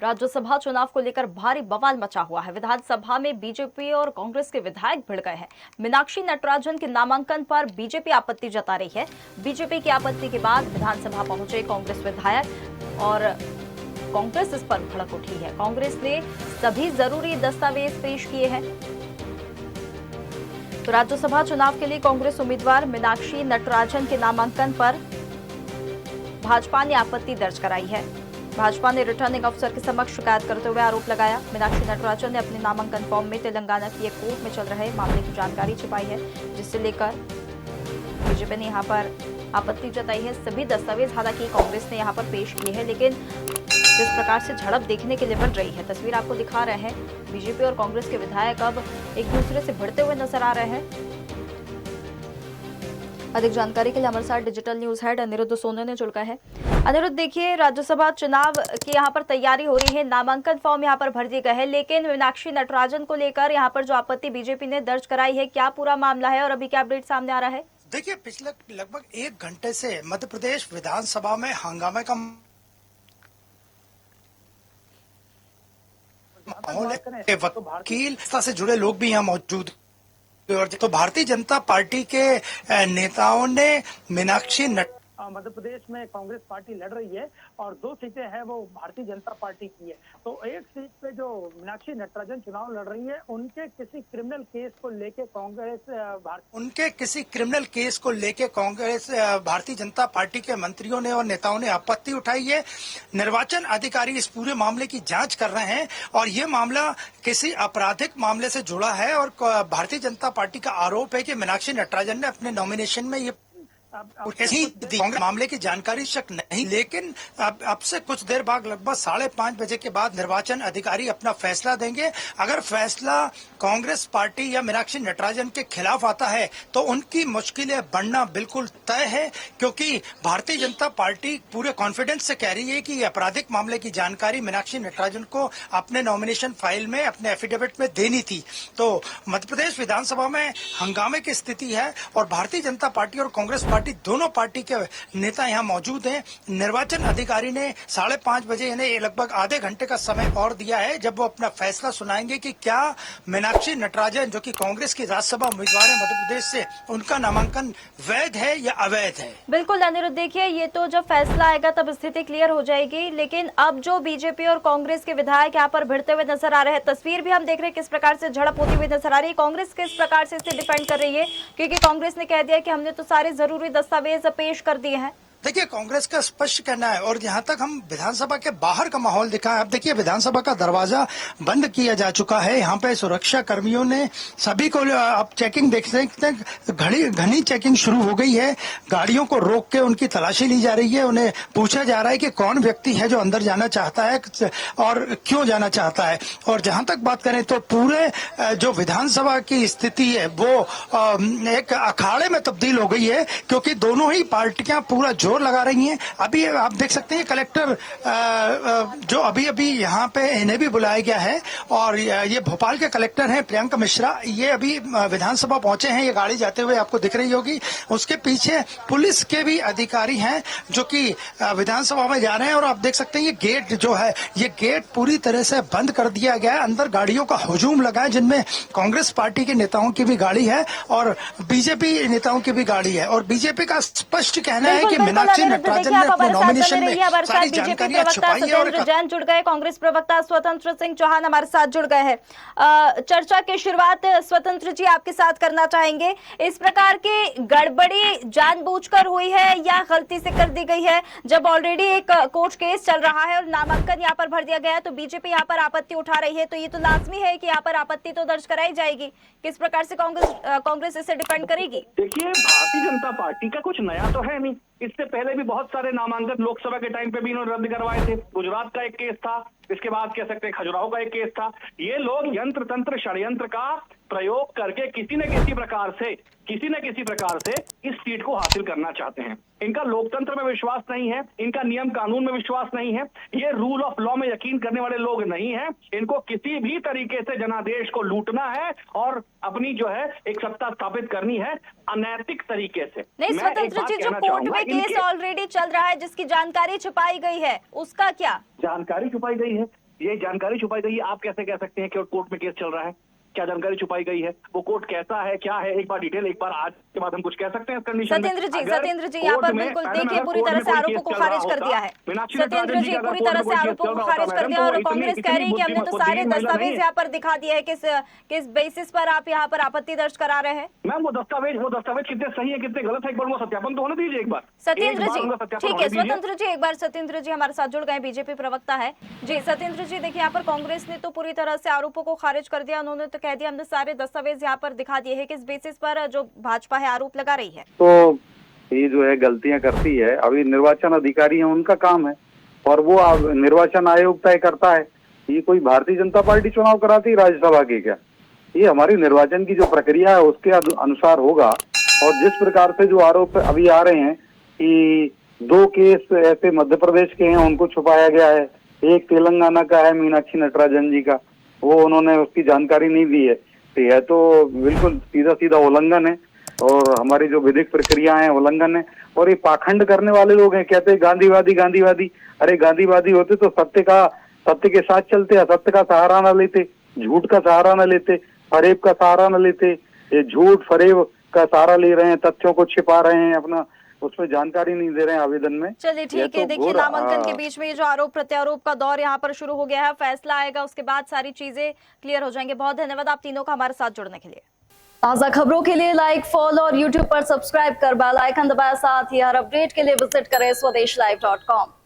राज्यसभा चुनाव को लेकर भारी बवाल मचा हुआ है। विधानसभा में बीजेपी और कांग्रेस के विधायक भिड़ गए हैं। मीनाक्षी नटराजन के नामांकन पर बीजेपी आपत्ति जता रही है। बीजेपी की आपत्ति के बाद विधानसभा पहुंचे कांग्रेस विधायक और कांग्रेस इस पर भड़क उठी है। कांग्रेस ने सभी जरूरी दस्तावेज पेश किए हैं। तो राज्यसभा चुनाव के लिए कांग्रेस उम्मीदवार मीनाक्षी नटराजन के नामांकन पर भाजपा ने आपत्ति दर्ज कराई है। भाजपा ने रिटर्निंग अफसर के समक्ष शिकायत करते हुए आरोप लगाया। मीनाक्षी नटराजन ने अपने नामांकन फॉर्म में तेलंगाना की एक कोर्ट में चल रहे मामले की जानकारी छिपाई है, जिससे लेकर बीजेपी ने यहां पर आपत्ति जताई है। सभी दस्तावेज हालांकि कांग्रेस ने यहां पर पेश किए हैं, लेकिन जिस प्रकार से झड़प देखने के लिए बन रही है, तस्वीर आपको दिखा रहे हैं। बीजेपी और कांग्रेस के विधायक अब एक दूसरे से भिड़ते हुए नजर आ रहे हैं। अधिक जानकारी के लिए हमारे साथ digital news head Aniruddh Soni ने जुड़ गए हैं। अनिरुद्ध, देखिए, राज्यसभा चुनाव की यहाँ पर तैयारी हो रही है, नामांकन फॉर्म यहाँ पर भर दिए गए हैं, लेकिन मीनाक्षी नटराजन को लेकर यहाँ पर जो आपत्ति बीजेपी ने दर्ज कराई है, क्या पूरा मामला है और अभी क्या अपडेट सामने आ रहा है? देखिए, पिछले लगभग 1 घंटे से मध्य प्रदेश विधानसभा में हंगामे का माहौल है। वकील से जुड़े लोग भी यहाँ मौजूद और तो भारतीय जनता पार्टी के नेताओं ने मीनाक्षी मध्य प्रदेश में कांग्रेस पार्टी लड़ रही है और 2 सीटें हैं वो भारतीय जनता पार्टी की है। तो एक सीट पे जो मीनाक्षी नटराजन चुनाव लड़ रही है, उनके किसी क्रिमिनल केस को लेके कांग्रेस भारतीय जनता पार्टी के मंत्रियों ने और नेताओं ने आपत्ति उठाई है। निर्वाचन अधिकारी इस पूरे मामले की जांच कर रहे हैं और ये मामला किसी आपराधिक मामले से जुड़ा है और भारतीय जनता पार्टी का आरोप है कि मीनाक्षी नटराजन ने अपने नॉमिनेशन में ये मामले की जानकारी शक नहीं, लेकिन अब से कुछ देर बाद लगभग 5:30 बजे के बाद निर्वाचन अधिकारी अपना फैसला देंगे। अगर फैसला कांग्रेस पार्टी या मीनाक्षी नटराजन के खिलाफ आता है तो उनकी मुश्किलें बढ़ना बिल्कुल तय है, क्योंकि भारतीय जनता पार्टी पूरे कॉन्फिडेंस से कह रही है कि आपराधिक मामले की जानकारी मीनाक्षी नटराजन को अपने नॉमिनेशन फाइल में, अपने एफिडेविट में देनी थी। तो मध्य प्रदेश विधानसभा में हंगामे की स्थिति है और भारतीय जनता पार्टी और कांग्रेस पार्टी दोनों पार्टी के नेता यहाँ मौजूद हैं। निर्वाचन अधिकारी ने 5:30 बजे यानी लगभग आधे घंटे का समय और दिया है, जब वो अपना फैसला सुनाएंगे कि क्या मीनाक्षी नटराजन, जो कि कांग्रेस की राज्यसभा उम्मीदवार है मध्य प्रदेश से, उनका नामांकन वैध है या अवैध है। बिल्कुल अनिरुद्ध, देखिए, ये तो जब फैसला आएगा तब स्थिति क्लियर हो जाएगी, लेकिन अब जो बीजेपी और कांग्रेस के विधायक यहाँ पर भिड़ते हुए नजर आ रहे हैं, तस्वीर भी हम देख रहे हैं किस प्रकार से झड़प होती हुई नजर आ रही है। कांग्रेस किस प्रकार से इसे डिफेंड कर रही है, क्योंकि कांग्रेस ने कह दिया कि हमने तो सारे जरूरी दस्तावेज पेश कर दिए हैं। देखिए, कांग्रेस का स्पष्ट कहना है और जहां तक हम विधानसभा के बाहर का माहौल दिखा है, अब देखिए विधानसभा का दरवाजा बंद किया जा चुका है। यहाँ पे सुरक्षा कर्मियों ने सभी को, आप चेकिंग देख सकते हैं, घनी चेकिंग शुरू हो गई है। गाड़ियों को रोक के उनकी तलाशी ली जा रही है। उन्हें पूछा जा रहा है कि कौन व्यक्ति है जो अंदर जाना चाहता है और क्यों जाना चाहता है। और जहां तक बात करें तो पूरे जो विधानसभा की स्थिति है वो एक अखाड़े में तब्दील हो गई है, क्योंकि दोनों ही पार्टियां पूरा जोर लगा रही हैं। अभी आप देख सकते हैं कलेक्टर जो अभी यहाँ पे इन्हें भी बुलाया गया है और ये भोपाल के कलेक्टर हैं प्रियंका मिश्रा, ये अभी विधानसभा पहुंचे हैं। ये गाड़ी जाते हुए आपको दिख रही होगी। उसके पीछे पुलिस के भी अधिकारी हैं जो कि विधानसभा में जा रहे हैं और आप देख सकते हैं ये गेट जो है, ये गेट पूरी तरह से बंद कर दिया गया है। अंदर गाड़ियों का हुजूम लगा है, जिनमें कांग्रेस पार्टी के नेताओं की भी गाड़ी है और बीजेपी नेताओं की भी गाड़ी है। और बीजेपी का स्पष्ट कहना है कि मीनाक्षी नटराजन ने अपने नॉमिनेशन में सारी जानकारियां छुपाई है। और जैन जुड़ गए, कांग्रेस प्रवक्ता स्वतंत्र सिंह चौहान हमारे साथ जुड़ गए हैं। चर्चा की शुरुआत स्वतंत्र जी आपके साथ करना चाहेंगे। इस प्रकार की गड़बड़ी जानबूझकर हुई है या गलती से कर दी गई है? जब ऑलरेडी एक कोर्ट केस चल रहा है और नामांकन यहाँ पर भर दिया गया है, तो बीजेपी यहाँ पर आपत्ति उठा रही है, तो ये तो लाजमी है कि यहाँ पर आपत्ति तो दर्ज कराई जाएगी। किस प्रकार से कांग्रेस इसे डिफेंड करेगी? देखिए, भारतीय जनता पार्टी का कुछ नया तो है नहीं। इससे पहले भी बहुत सारे नामांकन लोकसभा के टाइम पे भी इन्होंने रद्द करवाए थे। गुजरात का एक केस था, इसके बाद कह सकते हैं खजुराहो का एक केस था। ये लोग यंत्र तंत्र षड्यंत्र का प्रयोग करके किसी न किसी प्रकार से इस सीट को हासिल करना चाहते हैं। इनका लोकतंत्र में विश्वास नहीं है, इनका नियम कानून में विश्वास नहीं है, ये रूल ऑफ लॉ में यकीन करने वाले लोग नहीं हैं। इनको किसी भी तरीके से जनादेश को लूटना है और अपनी जो है एक सत्ता स्थापित करनी है अनैतिक तरीके से। नहीं स्वतंत्र जी, जो कोर्ट में केस ऑलरेडी चल रहा है जिसकी जानकारी छुपाई गई है, उसका क्या? जानकारी छुपाई गई है ये जानकारी छुपाई गई है। आप कैसे कह सकते हैं कि कोर्ट में केस चल रहा है? क्या जानकारी छुपाई गई है? वो कोर्ट कैसा है, क्या है, एक बार डिटेल, एक बार आज के बाद हम कुछ कह सकते हैं इस कंडीशन में? सत्येंद्र जी यहाँ पर बिल्कुल देखिए पूरी तरह से आरोपों को खारिज कर दिया है। सत्येंद्र जी पूरी तरह से आरोपों को खारिज कर दिया और कांग्रेस कह रही है कि हमने तो सारे दस्तावेज यहाँ पर दिखा दिए हैं। किस बेसिस पर आप यहाँ पर आपत्ति दर्ज करा रहे हैं? मैम वो दस्तावेज कितने सही है कितने गलत है, एक बार वो सत्यापन तो होने दीजिए एक बार। सत्येंद्र जी ठीक है, स्वतंत्र जी एक बार सत्येंद्र जी हमारे साथ जुड़ गए, बीजेपी प्रवक्ता है जी। सत्येंद्र जी देखिए यहाँ पर कांग्रेस ने तो पूरी तरह से आरोपों को खारिज कर दिया। उन्होंने तो कह दिया हमने सारे दस्तावेज यहाँ पर दिखा दिए हैं। किस बेसिस पर जो भाजपा है आरोप लगा रही है? तो ये जो है गलतियां करती है, अभी निर्वाचन अधिकारी है उनका काम है और वो निर्वाचन आयोग तय करता है। ये कोई भारतीय जनता पार्टी चुनाव कराती है राज्यसभा के क्या? ये हमारी निर्वाचन की जो प्रक्रिया है उसके अनुसार होगा। और जिस प्रकार से जो आरोप अभी आ रहे हैं कि 2 केस ऐसे मध्य प्रदेश के हैं उनको छुपाया गया है, एक तेलंगाना का है मीनाक्षी नटराजन जी का, वो उन्होंने उसकी जानकारी नहीं दी है, तो यह तो बिल्कुल सीधा सीधा उल्लंघन है और हमारी जो विधिक प्रक्रिया है उल्लंघन है। और ये पाखंड करने वाले लोग हैं, कहते हैं गांधीवादी। अरे गांधीवादी होते तो सत्य के साथ चलते, असत्य का सहारा न लेते, झूठ का सहारा न लेते, फरेब का सहारा न लेते। ये झूठ फरेब का सहारा ले रहे हैं, तथ्यों को छिपा रहे हैं, अपना उसमें जानकारी नहीं दे रहे हैं आवेदन में। चलिए ठीक है, देखिए नामांकन के बीच में ये जो आरोप प्रत्यारोप का दौर यहाँ पर शुरू हो गया है, फैसला आएगा उसके बाद सारी चीजें क्लियर हो जाएंगे। बहुत धन्यवाद आप तीनों का हमारे साथ जुड़ने के लिए। ताजा खबरों के लिए लाइक, फॉलो और यूट्यूब पर सब्सक्राइब कर बेल आइकन दबाएं। साथ ही हर अपडेट के लिए विजिट करें स्वदेशलाइव.com।